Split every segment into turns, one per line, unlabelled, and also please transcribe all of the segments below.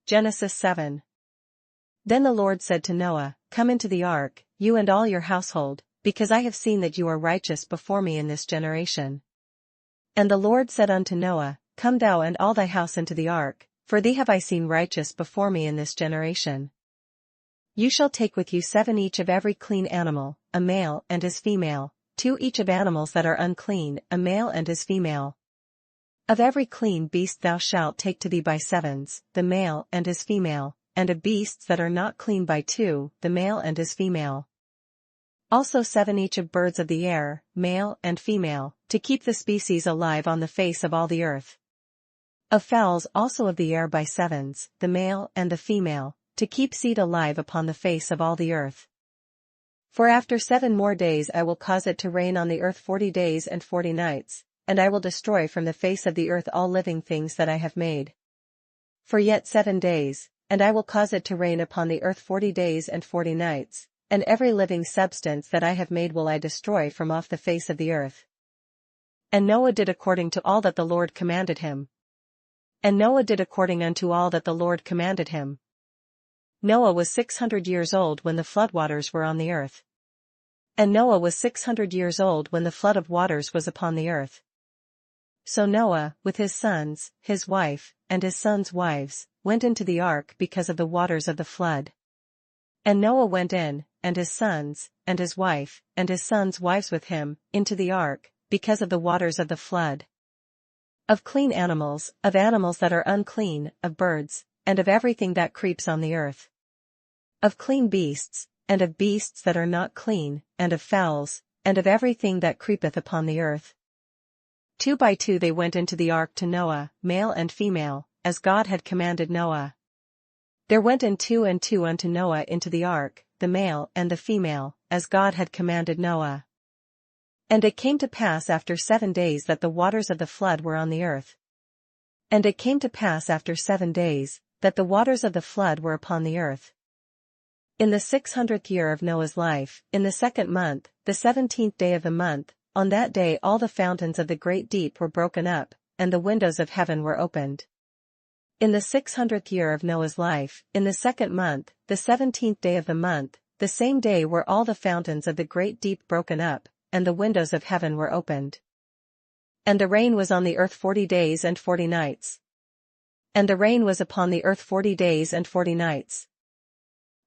Genesis 7. Then the Lord said to Noah, Come into the ark, you and all your household, because I have seen that you are righteous before me in this generation. And the Lord said unto Noah, Come thou and all thy house into the ark, for thee have I seen righteous before me in this generation. You shall take with you 7 each of every clean animal, a male and his female, 2 each of animals that are unclean, a male and his female. Of every clean beast thou shalt take to thee by 7s, the male and his female, and of beasts that are not clean by 2, the male and his female. Also 7 each of birds of the air, male and female, to keep the species alive on the face of all the earth. Of fowls also of the air by 7s, the male and the female, to keep seed alive upon the face of all the earth. For after 7 more days I will cause it to rain on the earth 40 days and 40 nights, and I will destroy from the face of the earth all living things that I have made. For yet 7 days, and I will cause it to rain upon the earth 40 days and 40 nights, and every living substance that I have made will I destroy from off the face of the earth. And Noah did according to all that the Lord commanded him. And Noah did according unto all that the Lord commanded him. Noah was 600 years old when the floodwaters were on the earth. And Noah was 600 years old when the flood of waters was upon the earth. So Noah, with his sons, his wife, and his sons' wives, went into the ark because of the waters of the flood. And Noah went in, and his sons, and his wife, and his sons' wives with him, into the ark, because of the waters of the flood. Of clean animals, of animals that are unclean, of birds, and of everything that creeps on the earth. Of clean beasts, and of beasts that are not clean, and of fowls, and of everything that creepeth upon the earth. 2 by 2 they went into the ark to Noah, male and female, as God had commanded Noah. There went in 2 and 2 unto Noah into the ark, the male and the female, as God had commanded Noah. And it came to pass after 7 days that the waters of the flood were on the earth. And it came to pass after 7 days, that the waters of the flood were upon the earth. In the 600th year of Noah's life, in the 2nd month, the 17th day of the month, on that day all the fountains of the great deep were broken up, and the windows of heaven were opened. In the 600th year of Noah's life, in the 2nd month, the 17th day of the month, the same day were all the fountains of the great deep broken up, and the windows of heaven were opened. And the rain was on the earth 40 days and 40 nights. And the rain was upon the earth 40 days and 40 nights.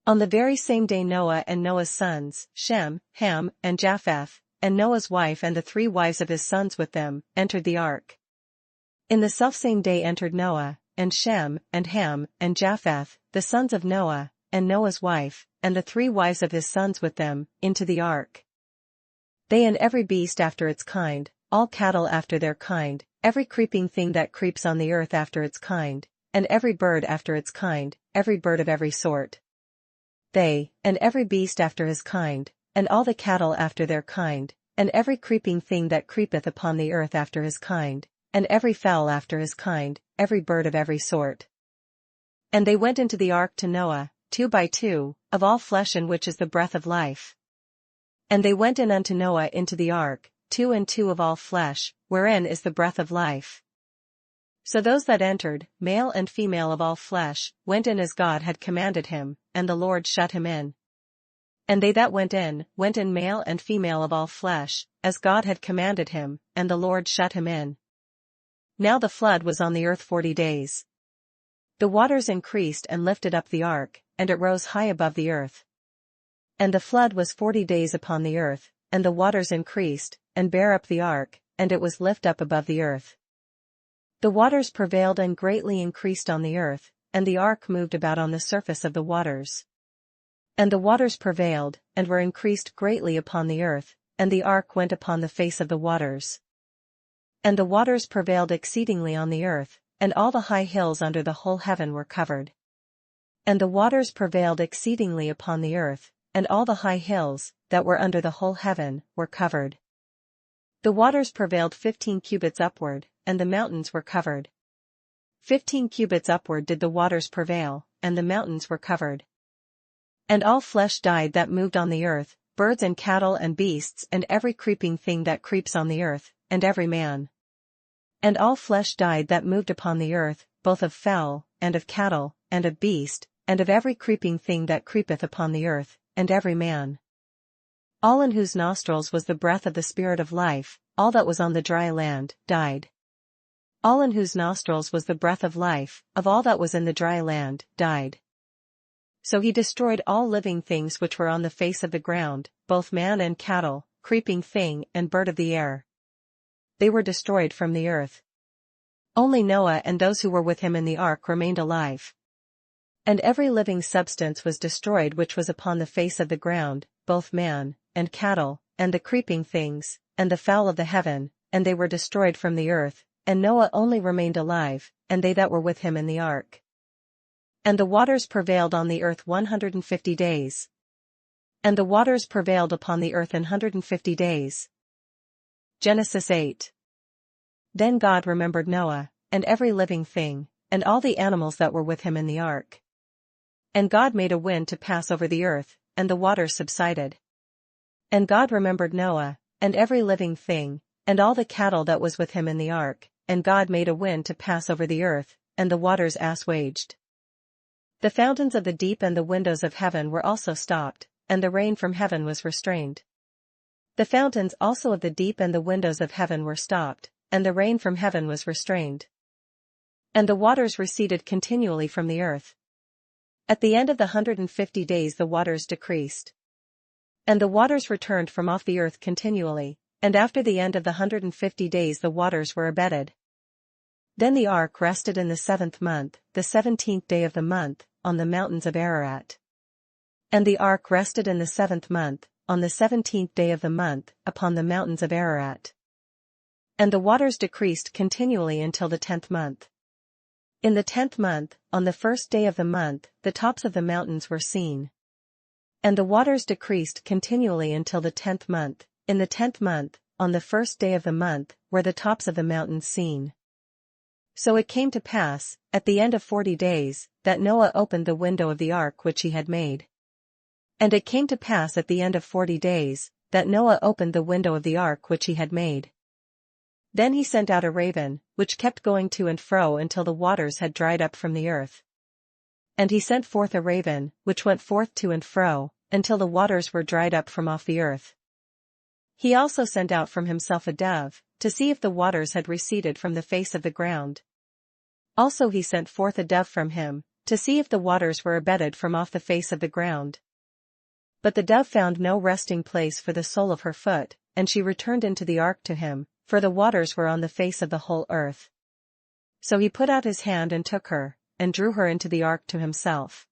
On the very same day Noah and Noah's sons, Shem, Ham, and Japheth, and Noah's wife and the 3 wives of his sons with them, entered the ark. In the selfsame day entered Noah, and Shem, and Ham, and Japheth, the sons of Noah, and Noah's wife, and the 3 wives of his sons with them, into the ark. They and every beast after its kind, all cattle after their kind, every creeping thing that creeps on the earth after its kind, and every bird after its kind, every bird of every sort. They, and every beast after his kind, and all the cattle after their kind, and every creeping thing that creepeth upon the earth after his kind, and every fowl after his kind, every bird of every sort. And they went into the ark to Noah, 2 by 2, of all flesh in which is the breath of life. And they went in unto Noah into the ark, 2 and 2 of all flesh, wherein is the breath of life. So those that entered, male and female of all flesh, went in as God had commanded him, and the Lord shut him in. And they that went in male and female of all flesh, as God had commanded him, and the Lord shut him in. Now the flood was on the earth 40 days. The waters increased and lifted up the ark, and it rose high above the earth. And the flood was 40 days upon the earth, and the waters increased, and bare up the ark, and it was lift up above the earth. The waters prevailed and greatly increased on the earth, and the ark moved about on the surface of the waters. And the waters prevailed, and were increased greatly upon the earth, and the ark went upon the face of the waters. And the waters prevailed exceedingly on the earth, and all the high hills under the whole heaven were covered. And the waters prevailed exceedingly upon the earth, and all the high hills, that were under the whole heaven, were covered. The waters prevailed 15 cubits upward, and the mountains were covered. 15 cubits upward did the waters prevail, and the mountains were covered. And all flesh died that moved on the earth, birds and cattle and beasts and every creeping thing that creeps on the earth, and every man. And all flesh died that moved upon the earth, both of fowl, and of cattle, and of beast, and of every creeping thing that creepeth upon the earth, and every man. All in whose nostrils was the breath of the Spirit of life, all that was on the dry land, died. All in whose nostrils was the breath of life, of all that was in the dry land, died. So he destroyed all living things which were on the face of the ground, both man and cattle, creeping thing and bird of the air. They were destroyed from the earth. Only Noah and those who were with him in the ark remained alive. And every living substance was destroyed which was upon the face of the ground, both man, and cattle, and the creeping things, and the fowl of the heaven, and they were destroyed from the earth, and Noah only remained alive, and they that were with him in the ark. And the waters prevailed on the earth 150 days. And the waters prevailed upon the earth 150 days. Genesis8. Then God remembered Noah, and every living thing, and all the animals that were with him in the ark. And God made a wind to pass over the earth, and the waters subsided. And God remembered Noah, and every living thing, and all the cattle that was with him in the ark, and God made a wind to pass over the earth, and the waters assuaged. The fountains of the deep and the windows of heaven were also stopped, and the rain from heaven was restrained. The fountains also of the deep and the windows of heaven were stopped, and the rain from heaven was restrained. And the waters receded continually from the earth. At the end of the 150 days the waters decreased. And the waters returned from off the earth continually, and after the end of the 150 days the waters were abated. Then the ark rested in the 7th month, the 17th day of the month, on the mountains of Ararat. And the ark rested in the 7th month, on the 17th day of the month, upon the mountains of Ararat. And the waters decreased continually until the 10th month. In the 10th month, on the 1st day of the month, the tops of the mountains were seen. And the waters decreased continually until the 10th month. In the 10th month, on the 1st day of the month, were the tops of the mountains seen. So it came to pass, at the end of 40 days, that Noah opened the window of the ark which he had made. And it came to pass at the end of 40 days, that Noah opened the window of the ark which he had made. Then he sent out a raven, which kept going to and fro until the waters had dried up from the earth. And he sent forth a raven, which went forth to and fro, until the waters were dried up from off the earth. He also sent out from himself a dove, to see if the waters had receded from the face of the ground. Also he sent forth a dove from him, to see if the waters were abated from off the face of the ground. But the dove found no resting place for the sole of her foot, and she returned into the ark to him, for the waters were on the face of the whole earth. So he put out his hand and took her, and drew her into the ark to himself.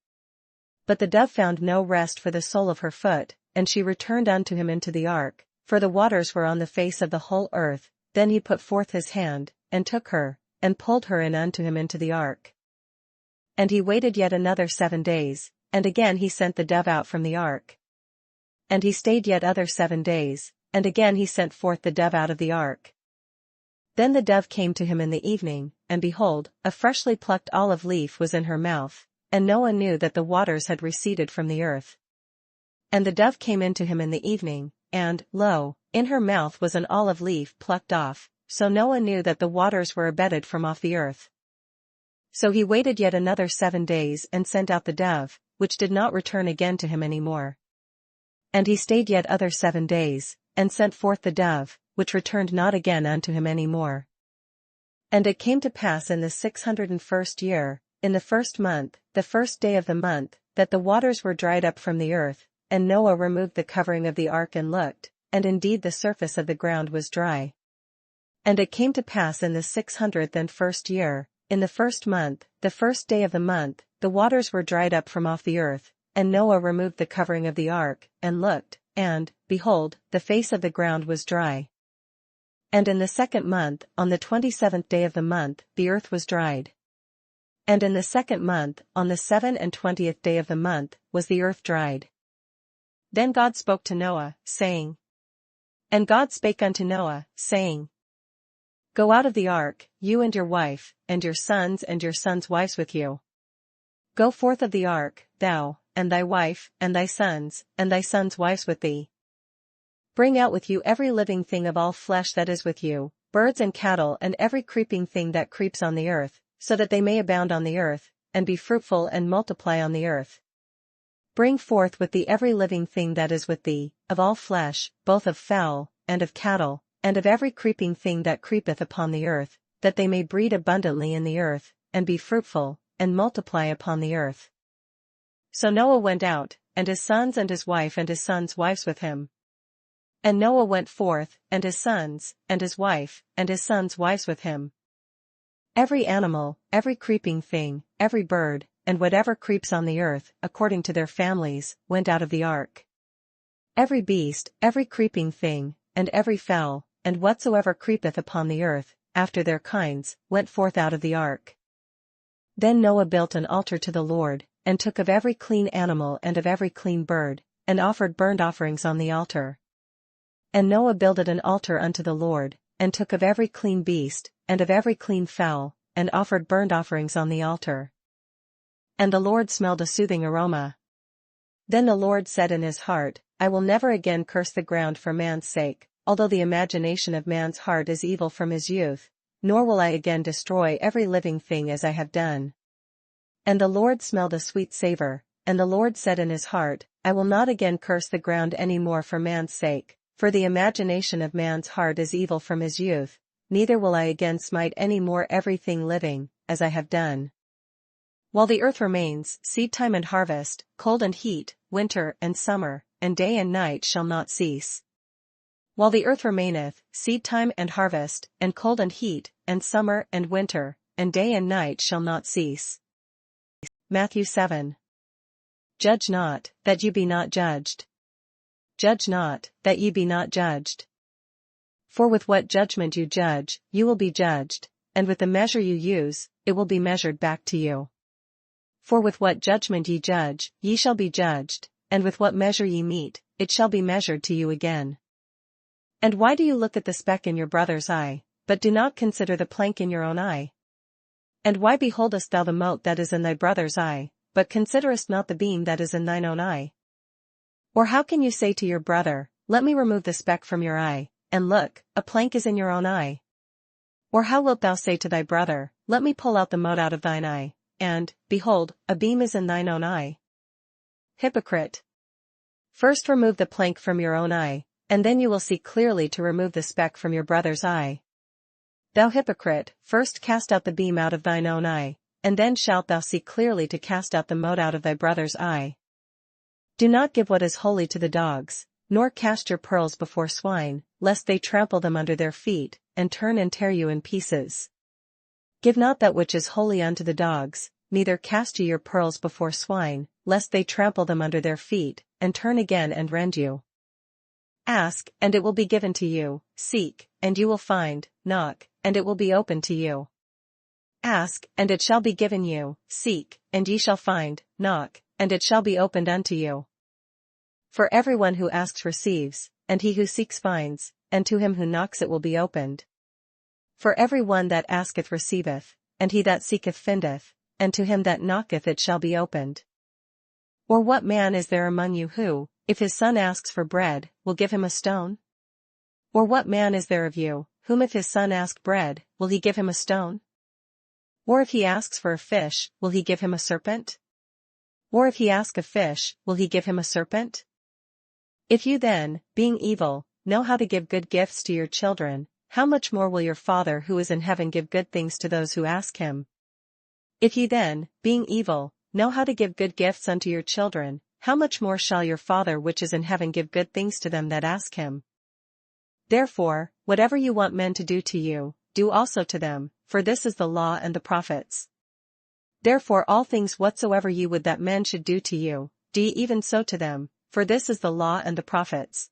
But the dove found no rest for the sole of her foot, and she returned unto him into the ark, for the waters were on the face of the whole earth. Then he put forth his hand, and took her, and pulled her in unto him into the ark. And he waited yet another 7 days, and again he sent the dove out from the ark. And he stayed yet other 7 days, and again he sent forth the dove out of the ark. Then the dove came to him in the evening, and behold, a freshly plucked olive leaf was in her mouth, and Noah knew that the waters had receded from the earth. And the dove came in to him in the evening, and, lo, in her mouth was an olive leaf plucked off, so Noah knew that the waters were abated from off the earth. So he waited yet another 7 days and sent out the dove, which did not return again to him any more. And he stayed yet other 7 days, and sent forth the dove, which returned not again unto him any more. And it came to pass in the 601st year, in the 1st month, the 1st day of the month, that the waters were dried up from the earth, and Noah removed the covering of the ark and looked, and indeed the surface of the ground was dry. And it came to pass in the 601st year, in the 1st month, the 1st day of the month, the waters were dried up from off the earth, and Noah removed the covering of the ark, and looked, and, behold, the face of the ground was dry. And in the 2nd month, on the 27th day of the month, the earth was dried. And in the 2nd month, on the 27th day of the month, was the earth dried. Then God spoke to Noah, saying, And God spake unto Noah, saying, Go out of the ark, you and your wife, and your sons wives with you. Go forth of the ark, thou, and thy wife, and thy sons wives with thee. Bring out with you every living thing of all flesh that is with you, birds and cattle and every creeping thing that creeps on the earth, so that they may abound on the earth, and be fruitful and multiply on the earth. Bring forth with thee every living thing that is with thee, of all flesh, both of fowl, and of cattle, and of every creeping thing that creepeth upon the earth, that they may breed abundantly in the earth, and be fruitful, and multiply upon the earth. So Noah went out, and his sons and his wife and his sons' wives with him. And Noah went forth, and his sons, and his wife, and his sons' wives with him. Every animal, every creeping thing, every bird, and whatever creeps on the earth, according to their families, went out of the ark. Every beast, every creeping thing, and every fowl, and whatsoever creepeth upon the earth, after their kinds, went forth out of the ark. Then Noah built an altar to the Lord, and took of every clean animal and of every clean bird, and offered burnt offerings on the altar. And Noah builded an altar unto the Lord, and took of every clean beast, and of every clean fowl, and offered burnt offerings on the altar. And the Lord smelled a soothing aroma. Then the Lord said in his heart, I will never again curse the ground for man's sake, although the imagination of man's heart is evil from his youth, nor will I again destroy every living thing as I have done. And the Lord smelled a sweet savor, and the Lord said in his heart, I will not again curse the ground any more for man's sake, for the imagination of man's heart is evil from his youth, neither will I again smite any more everything living, as I have done. While the earth remains, seedtime and harvest, cold and heat, winter and summer, and day and night shall not cease. While the earth remaineth, seedtime and harvest, and cold and heat, and summer and winter, and day and night shall not cease. Matthew7. Judge not, that you be not judged. Judge not, that ye be not judged. For with what judgment you judge, you will be judged, and with the measure you use, it will be measured back to you. For with what judgment ye judge, ye shall be judged, and with what measure ye mete, it shall be measured to you again. And why do you look at the speck in your brother's eye, but do not consider the plank in your own eye? And why beholdest thou the mote that is in thy brother's eye, but considerest not the beam that is in thine own eye? Or how can you say to your brother, Let me remove the speck from your eye, and look, a plank is in your own eye? Or how wilt thou say to thy brother, Let me pull out the mote out of thine eye, and, behold, a beam is in thine own eye? Hypocrite! First remove the plank from your own eye, and then you will see clearly to remove the speck from your brother's eye. Thou hypocrite, first cast out the beam out of thine own eye, and then shalt thou see clearly to cast out the mote out of thy brother's eye. Do not give what is holy to the dogs, nor cast your pearls before swine, lest they trample them under their feet, and turn and tear you in pieces. Give not that which is holy unto the dogs, neither cast ye your pearls before swine, lest they trample them under their feet, and turn again and rend you. Ask, and it will be given to you, seek, and you will find, knock, and it will be opened to you. Ask, and it shall be given you, seek, and ye shall find, knock, and it shall be opened unto you. For everyone who asks receives, and he who seeks finds, and to him who knocks it will be opened. For every one that asketh receiveth, and he that seeketh findeth, and to him that knocketh it shall be opened. Or what man is there among you who, if his son asks for bread, will give him a stone? Or what man is there of you, whom if his son ask bread, will he give him a stone? Or if he asks for a fish, will he give him a serpent? Or if he ask a fish, will he give him a serpent? If you then, being evil, know how to give good gifts to your children, how much more will your Father who is in heaven give good things to those who ask him? If ye then, being evil, know how to give good gifts unto your children, how much more shall your Father which is in heaven give good things to them that ask him? Therefore, whatever you want men to do to you, do also to them, for this is the law and the prophets. Therefore all things whatsoever ye would that men should do to you, do ye even so to them, for this is the law and the prophets.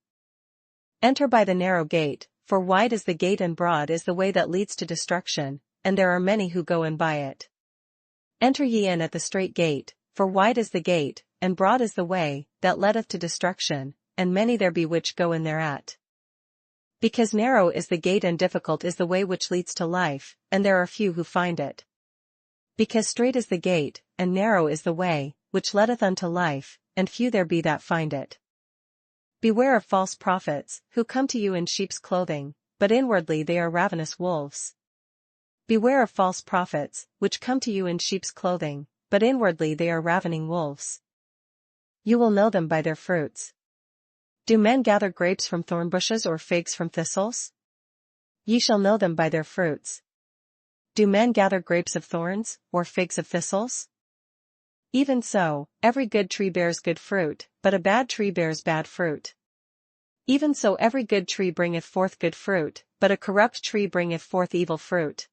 Enter by the narrow gate, for wide is the gate and broad is the way that leads to destruction, and there are many who go in by it. Enter ye in at the strait gate, for wide is the gate, and broad is the way, that leadeth to destruction, and many there be which go in thereat. Because narrow is the gate and difficult is the way which leads to life, and there are few who find it. Because strait is the gate, and narrow is the way, which leadeth unto life, and few there be that find it. Beware of false prophets, who come to you in sheep's clothing, but inwardly they are ravenous wolves. Beware of false prophets, which come to you in sheep's clothing, but inwardly they are ravening wolves. You will know them by their fruits. Do men gather grapes from thorn bushes or figs from thistles? Ye shall know them by their fruits. Do men gather grapes of thorns, or figs of thistles? Even so, every good tree bears good fruit, but a bad tree bears bad fruit. Even so every good tree bringeth forth good fruit, but a corrupt tree bringeth forth evil fruit.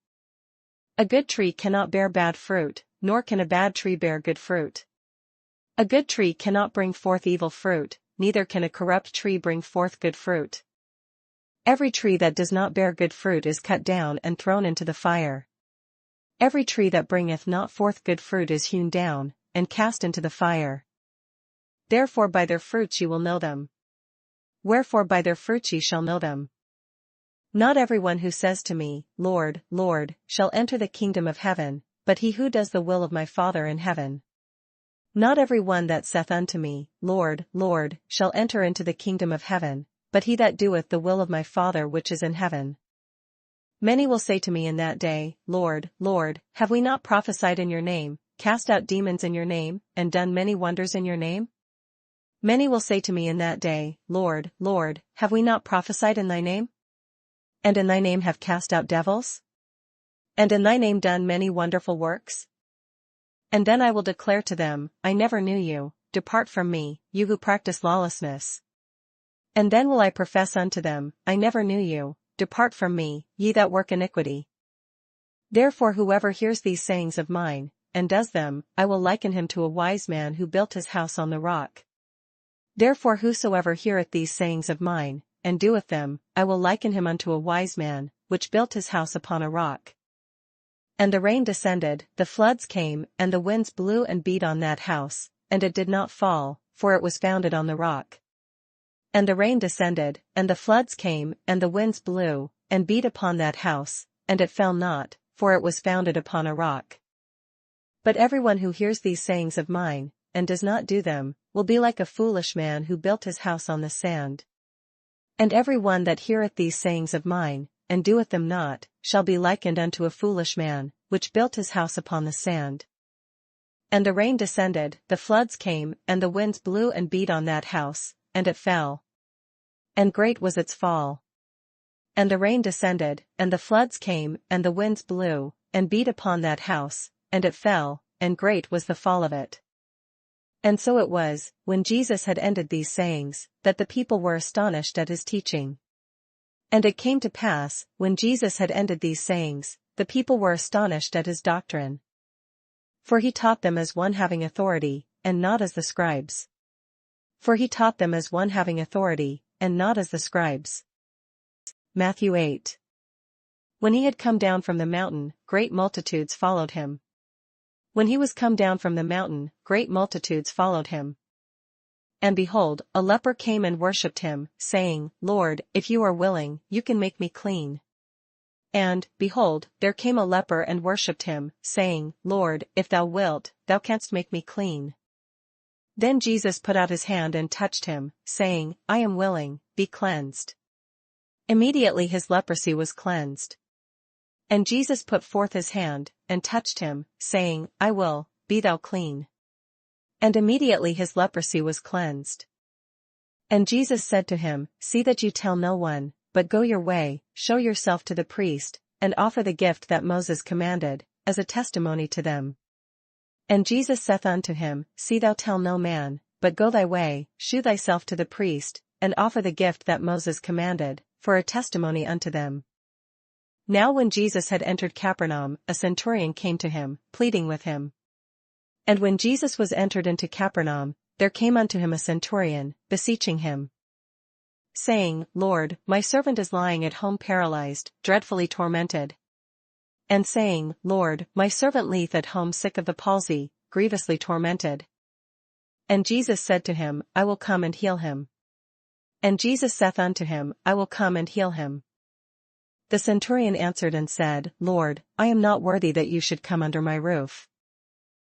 A good tree cannot bear bad fruit, nor can a bad tree bear good fruit. A good tree cannot bring forth evil fruit, neither can a corrupt tree bring forth good fruit. Every tree that does not bear good fruit is cut down and thrown into the fire. Every tree that bringeth not forth good fruit is hewn down, and cast into the fire. Therefore by their fruits ye will know them. Wherefore by their fruits ye shall know them. Not everyone who says to me, Lord, Lord, shall enter the kingdom of heaven, but he who does the will of my Father in heaven. Not every one that saith unto me, Lord, Lord, shall enter into the kingdom of heaven, but he that doeth the will of my Father which is in heaven. Many will say to me in that day, Lord, Lord, have we not prophesied in your name, cast out demons in your name, and done many wonders in your name? Many will say to me in that day, Lord, Lord, have we not prophesied in thy name? And in thy name have cast out devils? And in thy name done many wonderful works? And then I will declare to them, I never knew you, depart from me, you who practice lawlessness. And then will I profess unto them, I never knew you, depart from me, ye that work iniquity. Therefore whoever hears these sayings of mine, and does them, I will liken him to a wise man who built his house on the rock. Therefore whosoever heareth these sayings of mine, and doeth them, I will liken him unto a wise man, which built his house upon a rock. And the rain descended, the floods came, and the winds blew and beat on that house, and it did not fall, for it was founded on the rock. And the rain descended, and the floods came, and the winds blew, and beat upon that house, and it fell not, for it was founded upon a rock. But everyone who hears these sayings of mine, and does not do them, will be like a foolish man who built his house on the sand. And every one that heareth these sayings of mine, and doeth them not, shall be likened unto a foolish man, which built his house upon the sand. And the rain descended, the floods came, and the winds blew and beat on that house, and it fell. And great was its fall. And the rain descended, and the floods came, and the winds blew, and beat upon that house, and it fell, and great was the fall of it. And so it was, when Jesus had ended these sayings, that the people were astonished at his teaching. And it came to pass, when Jesus had ended these sayings, the people were astonished at his doctrine. For he taught them as one having authority, and not as the scribes. For he taught them as one having authority, and not as the scribes. Matthew 8. When he had come down from the mountain, great multitudes followed him. When he was come down from the mountain, great multitudes followed him. And behold, a leper came and worshipped him, saying, Lord, if you are willing, you can make me clean. And, behold, there came a leper and worshipped him, saying, Lord, if thou wilt, thou canst make me clean. Then Jesus put out his hand and touched him, saying, I am willing, be cleansed. Immediately his leprosy was cleansed. And Jesus put forth his hand, and touched him, saying, I will, be thou clean. And immediately his leprosy was cleansed. And Jesus said to him, See that you tell no one, but go your way, show yourself to the priest, and offer the gift that Moses commanded, as a testimony to them. And Jesus saith unto him, See thou tell no man, but go thy way, shew thyself to the priest, and offer the gift that Moses commanded, for a testimony unto them. Now when Jesus had entered Capernaum, a centurion came to him, pleading with him. And when Jesus was entered into Capernaum, there came unto him a centurion, beseeching him, saying, Lord, my servant is lying at home paralyzed, dreadfully tormented. And saying, Lord, my servant lieth at home sick of the palsy, grievously tormented. And Jesus said to him, I will come and heal him. And Jesus saith unto him, I will come and heal him. The centurion answered and said, Lord, I am not worthy that you should come under my roof.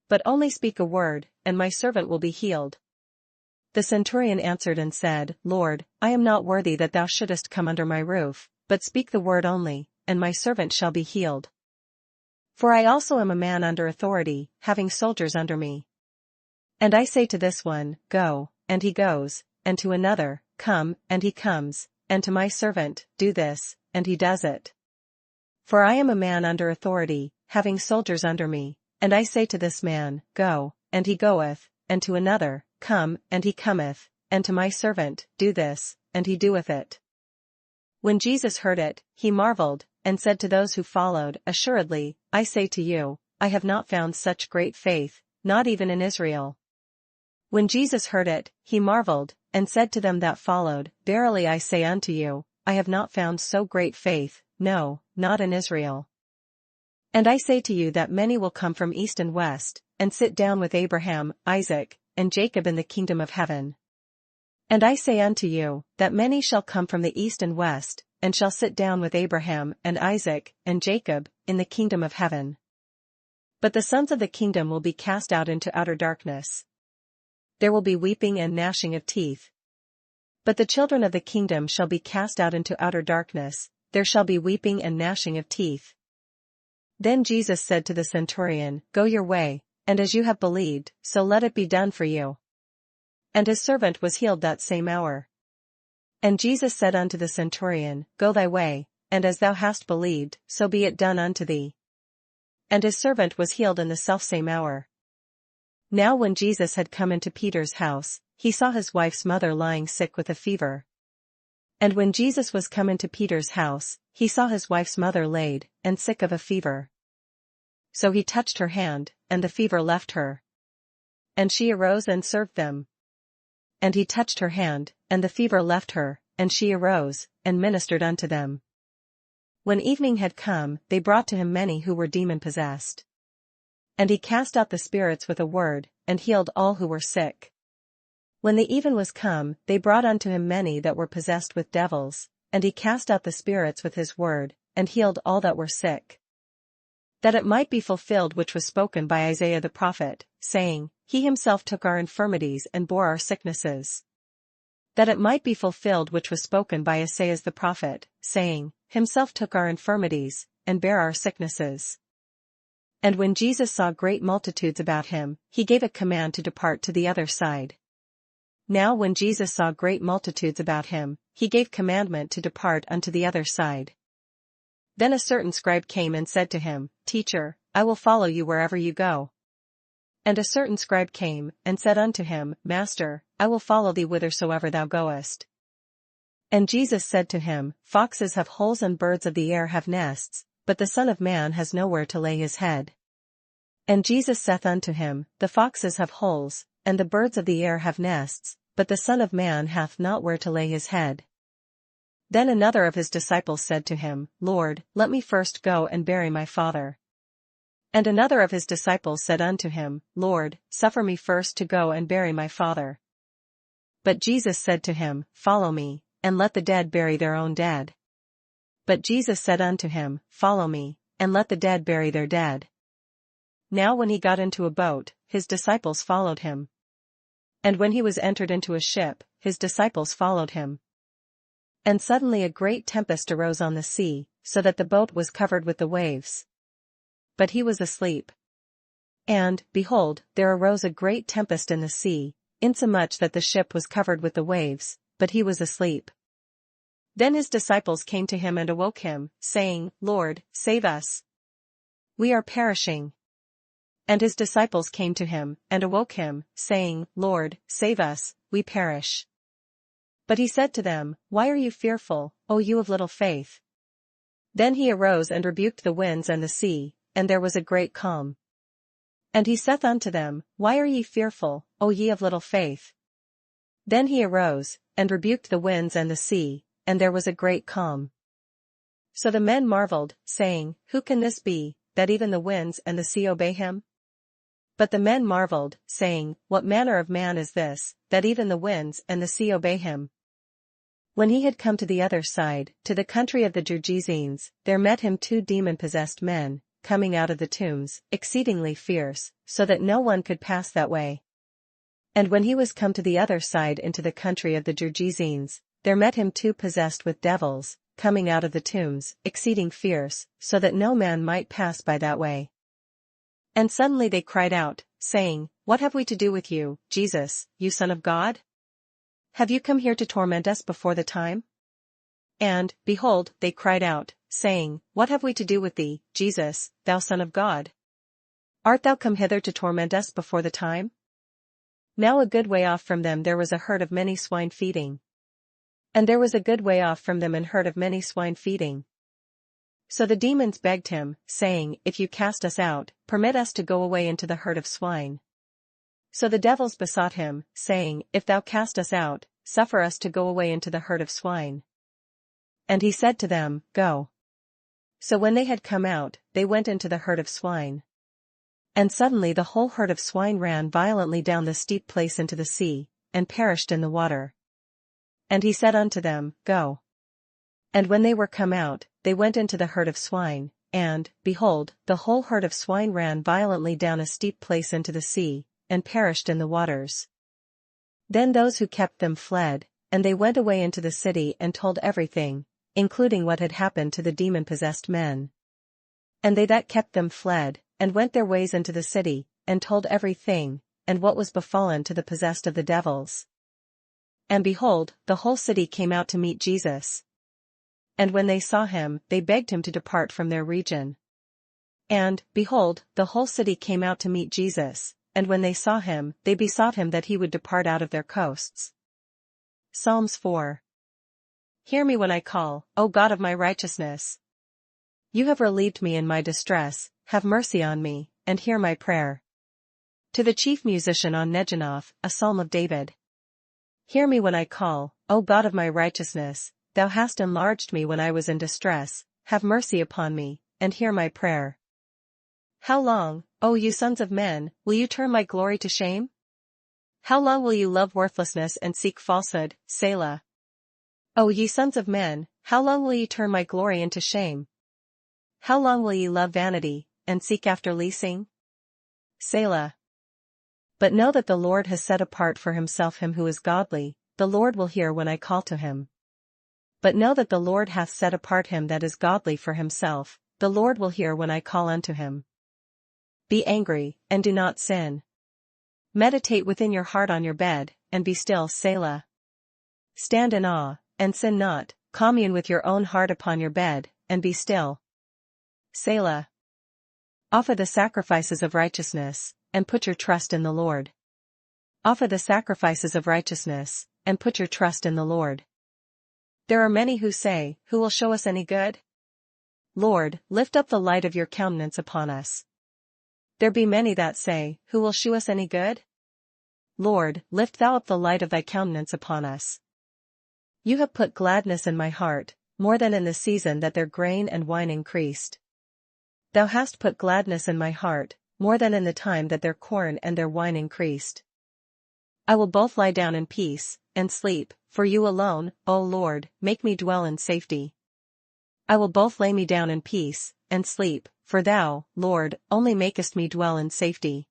But only speak a word, and my servant will be healed. The centurion answered and said, Lord, I am not worthy that thou shouldest come under my roof, but speak the word only, and my servant shall be healed. For I also am a man under authority, having soldiers under me. And I say to this one, Go, and he goes, and to another, Come, and he comes, and to my servant, Do this, and he does it. For I am a man under authority, having soldiers under me, and I say to this man, Go, and he goeth, and to another, Come, and he cometh, and to my servant, Do this, and he doeth it. When Jesus heard it, he marveled, and said to those who followed, Assuredly, I say to you, I have not found such great faith, not even in Israel. When Jesus heard it, he marveled, and said to them that followed, Verily I say unto you, I have not found so great faith, no, not in Israel. And I say to you that many will come from east and west, and sit down with Abraham, Isaac, and Jacob in the kingdom of heaven. And I say unto you, that many shall come from the east and west, and shall sit down with Abraham, and Isaac, and Jacob, in the kingdom of heaven. But the sons of the kingdom will be cast out into utter darkness. There will be weeping and gnashing of teeth. But the children of the kingdom shall be cast out into utter darkness, there shall be weeping and gnashing of teeth. Then Jesus said to the centurion, Go your way, and as you have believed, so let it be done for you. And his servant was healed that same hour. And Jesus said unto the centurion, Go thy way, and as thou hast believed, so be it done unto thee. And his servant was healed in the selfsame hour. Now when Jesus had come into Peter's house, he saw his wife's mother lying sick with a fever. And when Jesus was come into Peter's house, he saw his wife's mother laid, and sick of a fever. So he touched her hand, and the fever left her. And she arose and served them. And he touched her hand, and the fever left her, and she arose, and ministered unto them. When evening had come, they brought to him many who were demon-possessed. And he cast out the spirits with a word, and healed all who were sick. When the even was come, they brought unto him many that were possessed with devils, and he cast out the spirits with his word, and healed all that were sick. That it might be fulfilled which was spoken by Isaiah the prophet, saying, He himself took our infirmities and bore our sicknesses. That it might be fulfilled which was spoken by Isaiah the prophet, saying, Himself took our infirmities, and bare our sicknesses. And when Jesus saw great multitudes about him, he gave a command to depart to the other side. Now when Jesus saw great multitudes about him, he gave commandment to depart unto the other side. Then a certain scribe came and said to him, Teacher, I will follow you wherever you go. And a certain scribe came, and said unto him, Master, I will follow thee whithersoever thou goest. And Jesus said to him, Foxes have holes and birds of the air have nests, but the Son of Man has nowhere to lay his head. And Jesus saith unto him, The foxes have holes, and the birds of the air have nests, but the Son of Man hath not where to lay his head. Then another of his disciples said to him, Lord, let me first go and bury my father. And another of his disciples said unto him, Lord, suffer me first to go and bury my father. But Jesus said to him, Follow me, and let the dead bury their own dead. But Jesus said unto him, Follow me, and let the dead bury their dead. Now when he got into a boat, his disciples followed him. And when he was entered into a ship, his disciples followed him. And suddenly a great tempest arose on the sea, so that the boat was covered with the waves. But he was asleep. And, behold, there arose a great tempest in the sea, insomuch that the ship was covered with the waves, but he was asleep. Then his disciples came to him and awoke him, saying, Lord, save us. We are perishing. And his disciples came to him, and awoke him, saying, Lord, save us, we perish. But he said to them, Why are you fearful, O you of little faith? Then he arose and rebuked the winds and the sea, and there was a great calm. And he saith unto them, Why are ye fearful, O ye of little faith? Then he arose, and rebuked the winds and the sea, and there was a great calm. So the men marveled, saying, Who can this be, that even the winds and the sea obey him? But the men marveled, saying, What manner of man is this, that even the winds and the sea obey him? When he had come to the other side, to the country of the Gergesenes, there met him 2 demon-possessed men, coming out of the tombs, exceedingly fierce, so that no one could pass that way. And when he was come to the other side into the country of the Gergesenes, there met him 2 possessed with devils, coming out of the tombs, exceeding fierce, so that no man might pass by that way. And suddenly they cried out, saying, What have we to do with you, Jesus, you Son of God? Have you come here to torment us before the time? And, behold, they cried out, saying, What have we to do with thee, Jesus, thou Son of God? Art thou come hither to torment us before the time? Now a good way off from them there was a herd of many swine feeding. And there was a good way off from them an herd of many swine feeding. So the demons begged him, saying, If you cast us out, permit us to go away into the herd of swine. So the devils besought him, saying, If thou cast us out, suffer us to go away into the herd of swine. And he said to them, Go. So when they had come out, they went into the herd of swine. And suddenly the whole herd of swine ran violently down the steep place into the sea, and perished in the water. And he said unto them, Go. And when they were come out, they went into the herd of swine, and, behold, the whole herd of swine ran violently down a steep place into the sea, and perished in the waters. Then those who kept them fled, and they went away into the city and told everything, including what had happened to the demon-possessed men. And they that kept them fled, and went their ways into the city, and told everything, and what was befallen to the possessed of the devils. And behold, the whole city came out to meet Jesus. And when they saw him, they begged him to depart from their region. And, behold, the whole city came out to meet Jesus, and when they saw him, they besought him that he would depart out of their coasts. Psalms 4. Hear me when I call, O God of my righteousness. You have relieved me in my distress, have mercy on me, and hear my prayer. To the chief musician on Neginoth, a psalm of David. Hear me when I call, O God of my righteousness, thou hast enlarged me when I was in distress, have mercy upon me, and hear my prayer. How long, O you sons of men, will you turn my glory to shame? How long will you love worthlessness and seek falsehood, Selah? O ye sons of men, how long will ye turn my glory into shame? How long will ye love vanity, and seek after leasing? Selah. But know that the Lord has set apart for himself him who is godly, the Lord will hear when I call to him. But know that the Lord hath set apart him that is godly for himself, the Lord will hear when I call unto him. Be angry, and do not sin. Meditate within your heart on your bed, and be still, Selah. Stand in awe, and sin not, commune with your own heart upon your bed, and be still. Selah. Offer the sacrifices of righteousness, and put your trust in the Lord. Offer the sacrifices of righteousness, and put your trust in the Lord. There are many who say, Who will show us any good? Lord, lift up the light of your countenance upon us. There be many that say, Who will shew us any good? Lord, lift thou up the light of thy countenance upon us. You have put gladness in my heart, more than in the season that their grain and wine increased. Thou hast put gladness in my heart, more than in the time that their corn and their wine increased. I will both lie down in peace, and sleep, for you alone, O Lord, make me dwell in safety. I will both lay me down in peace, and sleep, for thou, Lord, only makest me dwell in safety.